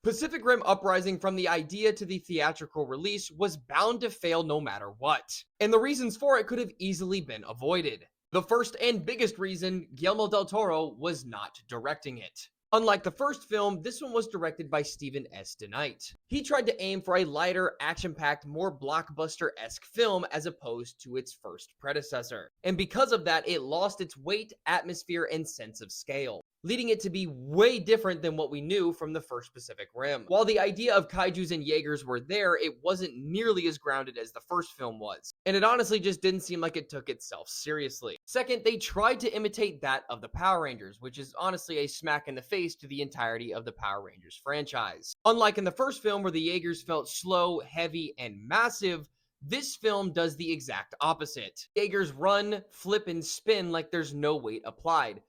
Pacific Rim Uprising, from the idea to the theatrical release, was bound to fail no matter what, and the reasons for it could have easily been avoided. The first and biggest reason, Guillermo del Toro was not directing it. Unlike the first film, this one was directed by Stephen S. DeKnight. He tried to aim for a lighter, action-packed, more blockbuster-esque film as opposed to its first predecessor. And because of that, it lost its weight, atmosphere, and sense of scale, leading it to be way different than what we knew from the first Pacific Rim. While the idea of kaijus and Jaegers were there, it wasn't nearly as grounded as the first film was, and it honestly just didn't seem like it took itself seriously. Second, they tried to imitate that of the Power Rangers, which is honestly a smack in the face to the entirety of the Power Rangers franchise. Unlike in the first film where the Jaegers felt slow, heavy, and massive, this film does the exact opposite. Jaegers run, flip, and spin like there's no weight applied,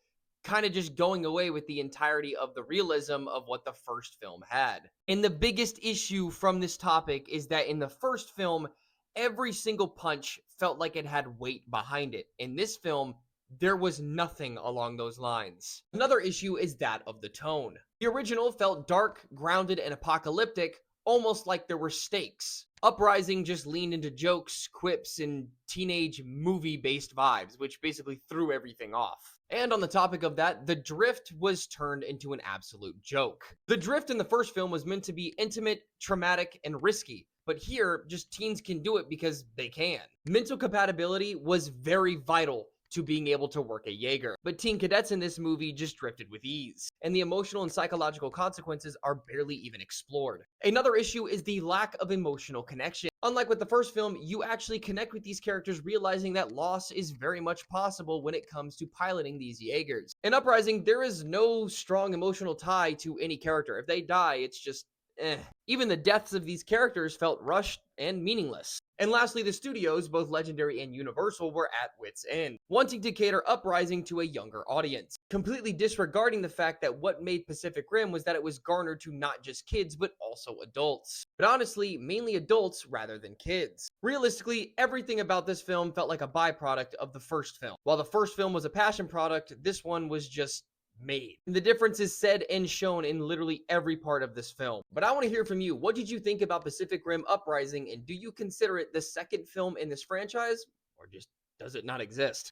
kind of just going away with the entirety of the realism of what the first film had. And the biggest issue from this topic is that in the first film, every single punch felt like it had weight behind it. In this film, there was nothing along those lines. Another issue is that of the tone. The original felt dark, grounded, and apocalyptic, almost like there were stakes. Uprising just leaned into jokes, quips, and teenage movie-based vibes, which basically threw everything off. And on the topic of that, the drift was turned into an absolute joke. The drift in the first film was meant to be intimate, traumatic, and risky, but here, just teens can do it because they can. Mental compatibility was very vital to being able to work a Jaeger, but teen cadets in this movie just drifted with ease, and the emotional and psychological consequences are barely even explored. Another issue is the lack of emotional connection. Unlike with the first film, you actually connect with these characters, realizing that loss is very much possible when it comes to piloting these Jaegers. In Uprising, there is no strong emotional tie to any character. If they die, it's just Even the deaths of these characters felt rushed and meaningless. And lastly, the studios, both Legendary and Universal, were at wit's end, wanting to cater Uprising to a younger audience, completely disregarding the fact that what made Pacific Rim was that it was garnered to not just kids, but also adults. But honestly, mainly adults rather than kids. Realistically, everything about this film felt like a byproduct of the first film. While the first film was a passion product, this one was just made. And the difference is said and shown in literally every part of this film. But I want to hear from you. What did you think about Pacific Rim Uprising, and do you consider it the second film in this franchise, or just does it not exist?